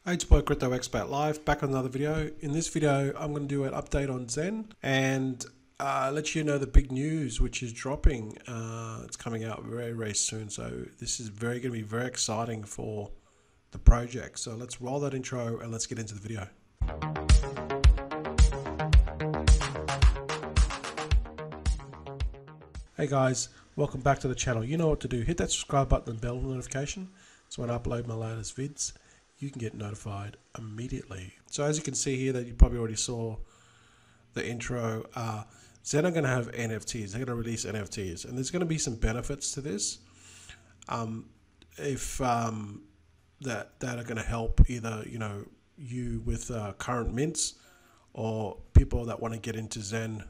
Hey, it's boy Crypto Expert Live, back on another video. In this video, I'm going to do an update on XEN and let you know the big news which is dropping. It's coming out very soon, so this is going to be very exciting for the project. So let's roll that intro and let's get into the video. Hey guys, welcome back to the channel. You know what to do. Hit that subscribe button and bell notification so when I upload my latest vids, you can get notified immediately. So as you can see here, that you probably already saw the intro, XEN are going to have NFTs. They're going to release NFTs, and there's going to be some benefits to this. If that are going to help either you with current mints or people that want to get into XEN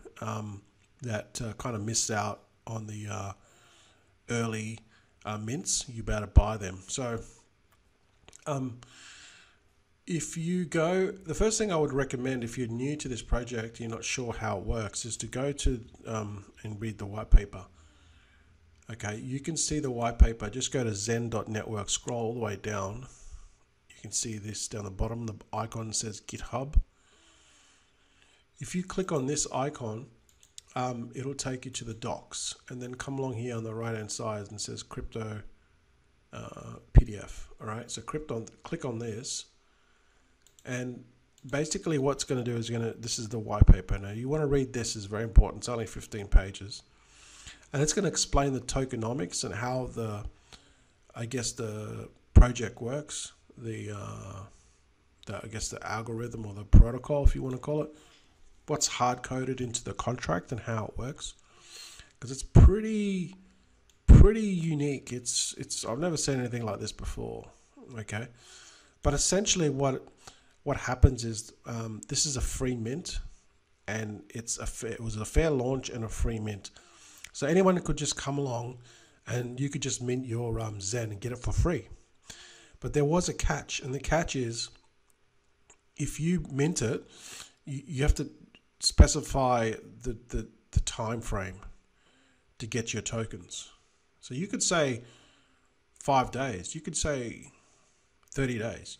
that kind of missed out on the early mints. You better buy them. So if you go, the first thing I would recommend if you're new to this project, you're not sure how it works, is to go to and read the white paper. Okay, you can see the white paper. Just go to xen.network, scroll all the way down. You can see this down the bottom, the icon says GitHub. If you click on this icon, it'll take you to the docs, and then come along here on the right hand side and it says crypto PDF. All right, so click on this, and basically what's going to do is this is the white paper. Now you want to read this, is very important. It's only 15 pages, and it's going to explain the tokenomics and how the project works, the algorithm or the protocol, if you want to call it, what's hard coded into the contract and how it works, because it's pretty unique. It's I've never seen anything like this before. Okay, but essentially what happens is this is a free mint, and it was a fair launch and a free mint, so anyone could just come along and you could just mint your XEN and get it for free. But there was a catch, and the catch is if you mint it, you have to specify the time frame to get your tokens. So you could say 5 days, you could say 30 days.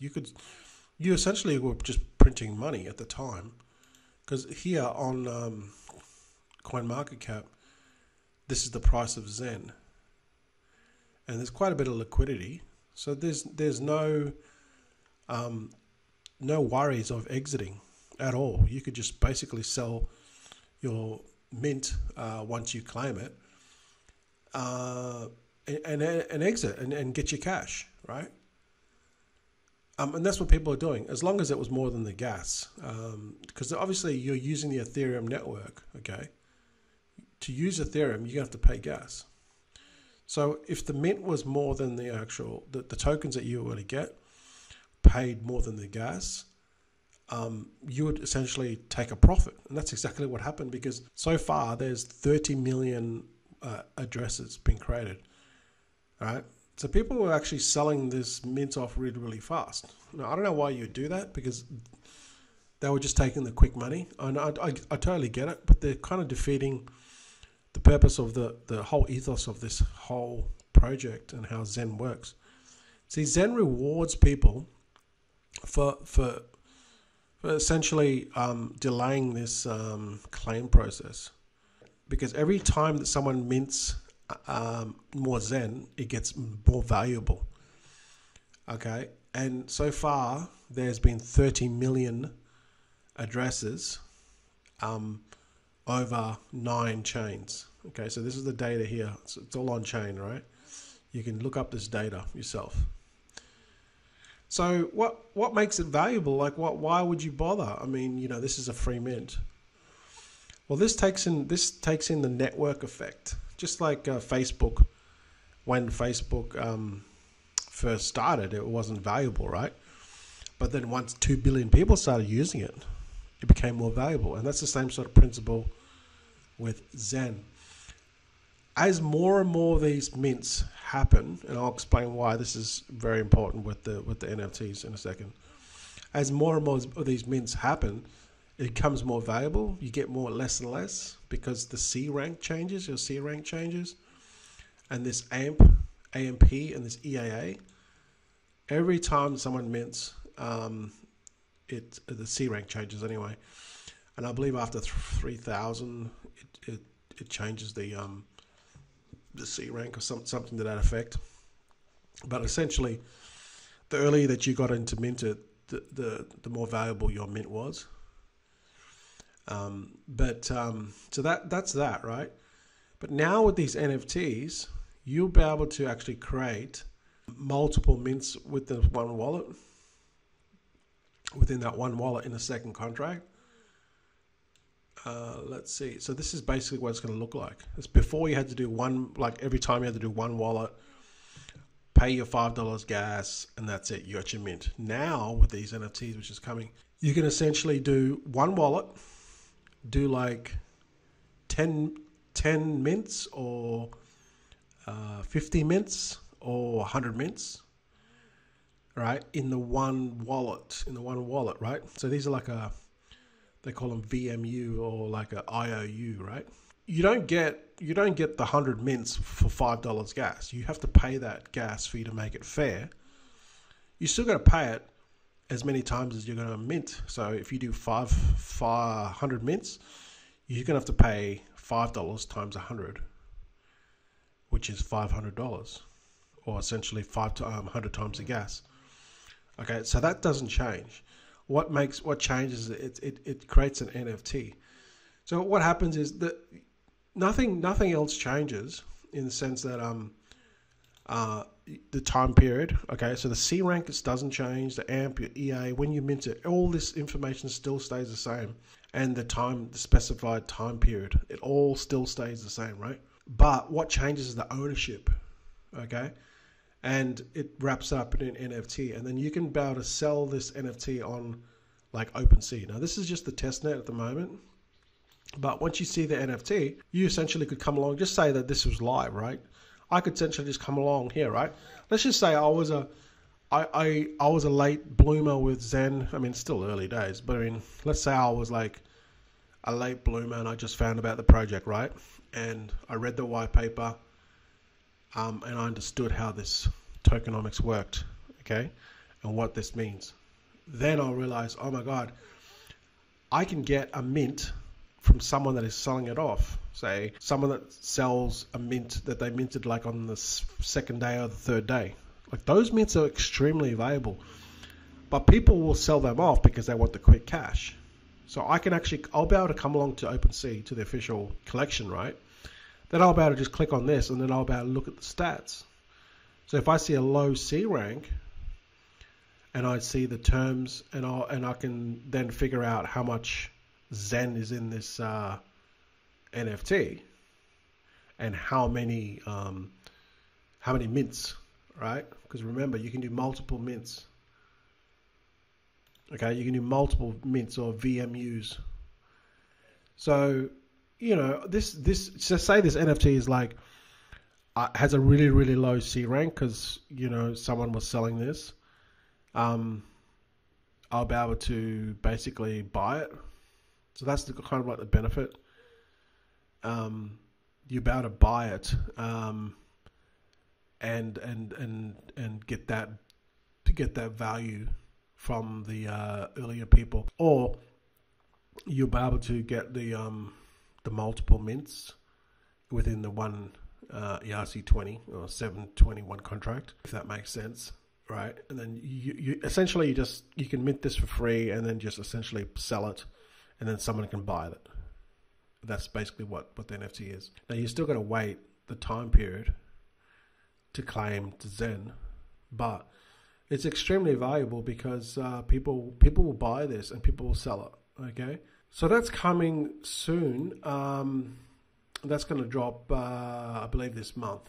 You essentially were just printing money at the time, because here on CoinMarketCap, this is the price of XEN, and there's quite a bit of liquidity. So there's no worries of exiting at all. You could just basically sell your mint once you claim it, and exit and get your cash, right? And that's what people are doing, as long as it was more than the gas, because obviously you're using the Ethereum network. Okay, to use Ethereum, you have to pay gas. So if the mint was more than the actual the tokens that you were going to get paid more than the gas, you would essentially take a profit. And that's exactly what happened, because so far there's 30 million addresses being created. All right, so people were actually selling this mint off really fast. Now I don't know why you would do that, because they were just taking the quick money. I totally get it, but they're kind of defeating the purpose of the whole ethos of this whole project and how XEN works. See, XEN rewards people for essentially delaying this claim process, because every time that someone mints more XEN, it gets more valuable. Okay, and so far there's been 30 million addresses over 9 chains. Okay, so this is the data here. It's all on chain, right? You can look up this data yourself. So what makes it valuable? Like, why would you bother? I mean, this is a free mint. Well, this takes in the network effect, just like Facebook. When Facebook first started, it wasn't valuable, right? But then once 2 billion people started using it, it became more valuable, and that's the same sort of principle with XEN. As more and more of these mints happen, and I'll explain why this is very important with the NFTs in a second. As more and more of these mints happen, it becomes more valuable. You get less and less, because the C rank changes, your C rank changes, and this AMP, and this EAA. Every time someone mints, the C rank changes anyway, and I believe after 3,000 it changes the C rank or something to that effect. But essentially, the earlier that you got into mint it, the more valuable your mint was. So that's that, right? But now with these NFTs, you'll be able to actually create multiple mints within one wallet, within that one wallet in a second contract. Let's see. So this is basically what it's going to look like. It's before you had to do one, like every time you had to do one wallet, pay your $5 gas, and that's it. You got your mint. Now with these NFTs, which is coming, you can essentially do one wallet, do like 10 mints or 50 mints or 100 mints, right? In the one wallet, right? So these are like they call them VMU or like a IOU, right? You don't get the 100 mints for $5 gas. You have to pay that gas fee to make it fair. You still got to pay it as many times as you're going to mint. So if you do 500 mints, you're going to have to pay $5 times 100, which is $500, or essentially 100 times the gas. Okay, so that doesn't change. What changes it creates an NFT. So what happens is that nothing else changes in the sense that the time period. Okay, so the C rank doesn't change. The AMP, your EA, when you mint it, all this information still stays the same, and the specified time period, it all still stays the same, right? But what changes is the ownership. Okay. And it wraps up in an NFT, and then you can be able to sell this NFT on like Opensea. Now, this is just the test net at the moment, but once you see the NFT, you essentially could come along. Just say that this was live, right? I could essentially just come along here, right? Let's just say I was a late bloomer with Zen. I mean, it's still early days, but I mean, let's say I was like a late bloomer and I just found about the project, right? And I read the white paper. And I understood how this tokenomics worked, okay, and what this means. Then I'll realize, oh my God, I can get a mint from someone that is selling it off. Say, someone that sells a mint that they minted like on the second day or the third day. Like those mints are extremely valuable, but people will sell them off because they want the quick cash. So I'll be able to come along to OpenSea, to the official collection, right? Then I'll be able to just click on this, and then I'll be able to look at the stats. So if I see a low C rank, and I see the terms, and I can then figure out how much Zen is in this NFT, and how many mints, right? Because remember, you can do multiple mints. Okay, you can do multiple mints or VMUs. So, you know, so say this NFT is like, has a really, really low C rank because, you know, someone was selling this. I'll be able to basically buy it. So that's the kind of like the benefit. You'll be able to buy it, and get that value from the earlier people, or you'll be able to get the multiple mints within the one ERC20 or 721 contract, if that makes sense, right? And then you essentially you can mint this for free and then just essentially sell it, and then someone can buy it. That's basically what the NFT is. Now you still got to wait the time period to claim to Zen, but it's extremely valuable because people will buy this and people will sell it. Okay, so that's coming soon. That's going to drop, I believe, this month.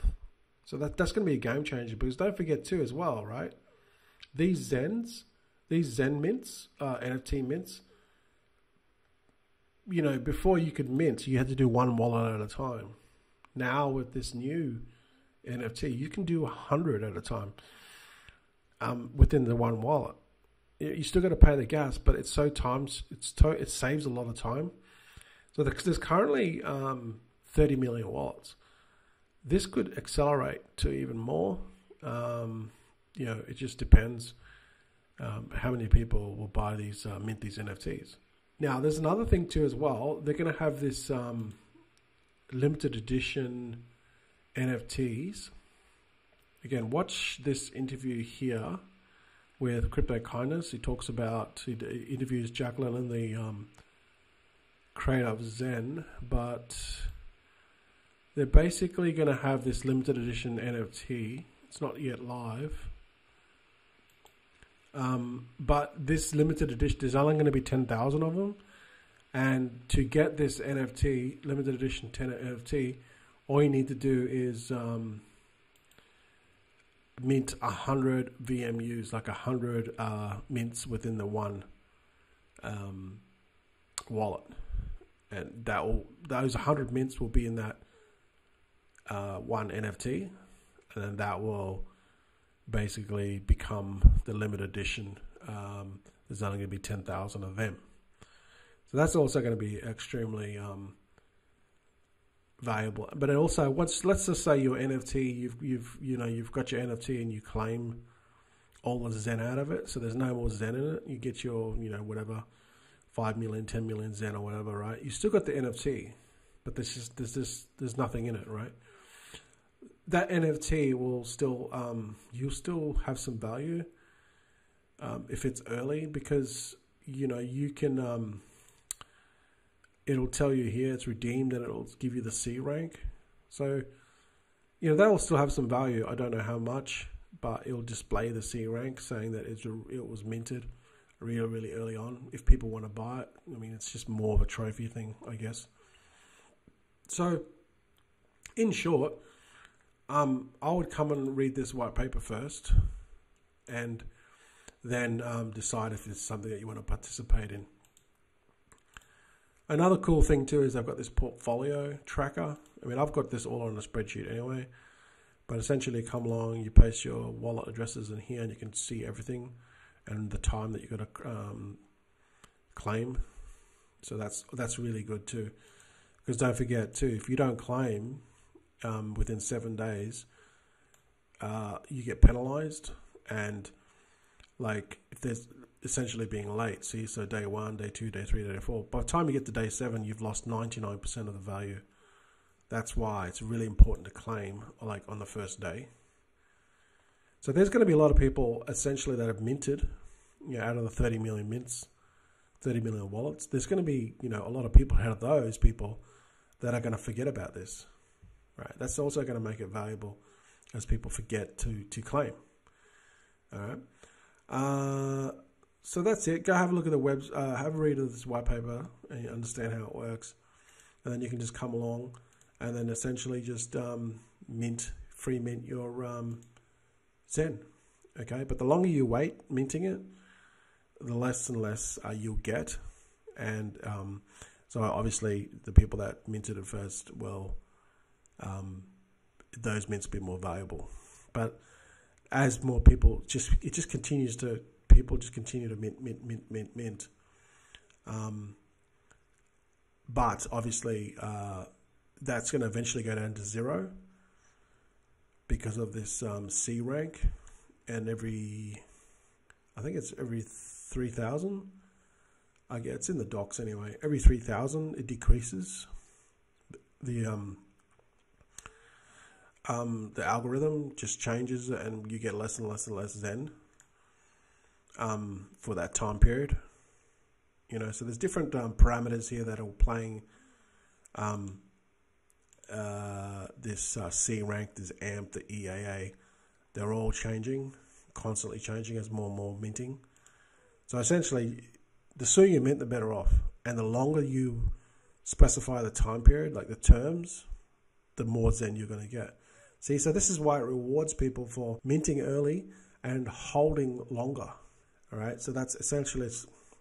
So that's going to be a game changer, because don't forget too as well, right? These Zen mints, NFT mints, you know, before you could mint, you had to do one wallet at a time. Now with this new NFT, you can do 100 at a time within the one wallet. You still got to pay the gas, but it saves a lot of time. So there's currently 30 million wallets. This could accelerate to even more. You know, it just depends. how many people will buy these, mint these NFTs. Now, there's another thing too as well. They're going to have this limited edition NFTs. Again, watch this interview here with Crypto Kindness. He interviews Jacqueline and the creator of XEN, but they're basically going to have this limited edition NFT. It's not yet live. But this limited edition, there's only going to be 10,000 of them. And to get this NFT, limited edition 10 NFT, all you need to do is mint 100 VMUs, like 100 mints within the one wallet. And those 100 mints will be in that one NFT. And then that will basically become the limited edition. There's only going to be 10,000 of them. So that's also going to be extremely valuable. But it also, let's just say your NFT, you've got your NFT and you claim all the Zen out of it. So there's no more Zen in it. You get your, whatever, 5 million, 10 million Zen or whatever, right? You still got the NFT, but there's nothing in it, right? That NFT will still, you'll still have some value if it's early, because you can. It'll tell you here it's redeemed, and it'll give you the C rank. So, that will still have some value. I don't know how much, but it'll display the C rank, saying that it was minted really, really early on. If people want to buy it, it's just more of a trophy thing, I guess. So, in short, I would come and read this white paper first, and then decide if it's something that you want to participate in. Another cool thing too is I've got this portfolio tracker. I've got this all on a spreadsheet anyway, but essentially come along, you paste your wallet addresses in here, and you can see everything and the time that you've got to claim. So that's really good too, because don't forget too, if you don't claim within 7 days, you get penalized, and like if there's essentially being late, so day 1, day 2, day 3, day 4, by the time you get to day 7, you've lost 99% of the value. That's why it's really important to claim like on the first day. So there's going to be a lot of people essentially that have minted, out of the 30 million mints, 30 million wallets, there's going to be, a lot of people out of those people that are going to forget about this, right? That's also going to make it valuable as people forget to claim. All right. So that's it. Go have a look at the webs, have a read of this white paper, and you understand how it works. And then you can just come along and then essentially just free mint your Zen. Okay, but the longer you wait minting it, the less and less you'll get. And so obviously the people that minted it first, those mints will be more valuable. But as more people, it just continues to, people just continue to mint. But obviously that's going to eventually go down to 0 because of this C rank, and I think it's every 3,000. It's in the docs anyway. Every 3,000 it decreases. The algorithm just changes, and you get less and less and less Zen for that time period. So there's different parameters here that are playing this C rank, this AMP, the EAA. They're all changing, constantly changing as more and more minting. So essentially, the sooner you mint, the better off. And the longer you specify the time period, like the terms, the more Zen you're going to get. See, so this is why it rewards people for minting early and holding longer. All right, so that's essentially,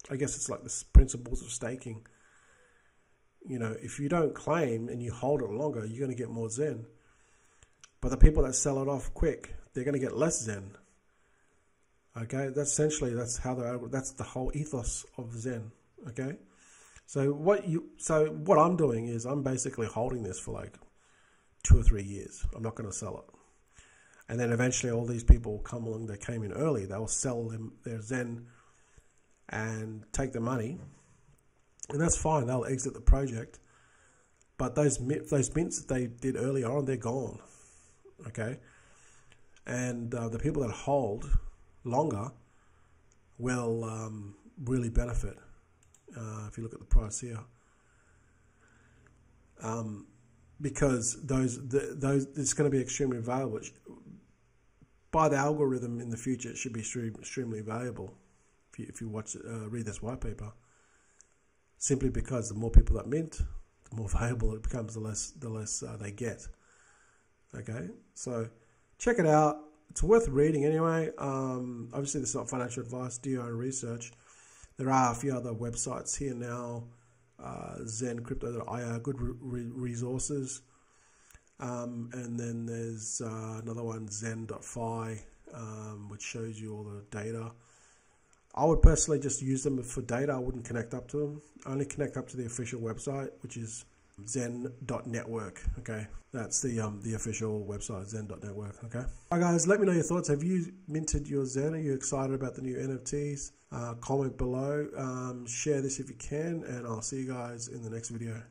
I guess it's like the principles of staking. If you don't claim and you hold it longer, you're going to get more Zen. But the people that sell it off quick, they're going to get less Zen. Okay, that's the whole ethos of Zen. Okay, so what I'm doing is I'm basically holding this for like 2 or 3 years. I'm not going to sell it. And then eventually all these people will come along that came in early. They'll sell them their Zen and take the money. And that's fine. They'll exit the project. But those mints that they did earlier on, they're gone. Okay? And the people that hold longer will really benefit. If you look at the price here. Because those it's going to be extremely valuable. By the algorithm in the future, it should be extremely valuable if you watch read this white paper. Simply because the more people that mint, the more valuable it becomes, the less they get. Okay, so check it out. It's worth reading anyway. Obviously, this is not financial advice. Do your own research. There are a few other websites here now. ZenCrypto.io, good resources. And then there's another one, Zen.fi, which shows you all the data. I would personally just use them for data. I wouldn't connect up to them. I only connect up to the official website, which is zen.network. Okay, that's the official website, zen.network. Okay. All right, guys, let me know your thoughts. Have you minted your Zen? Are you excited about the new NFTs? Comment below. Share this if you can, and I'll see you guys in the next video.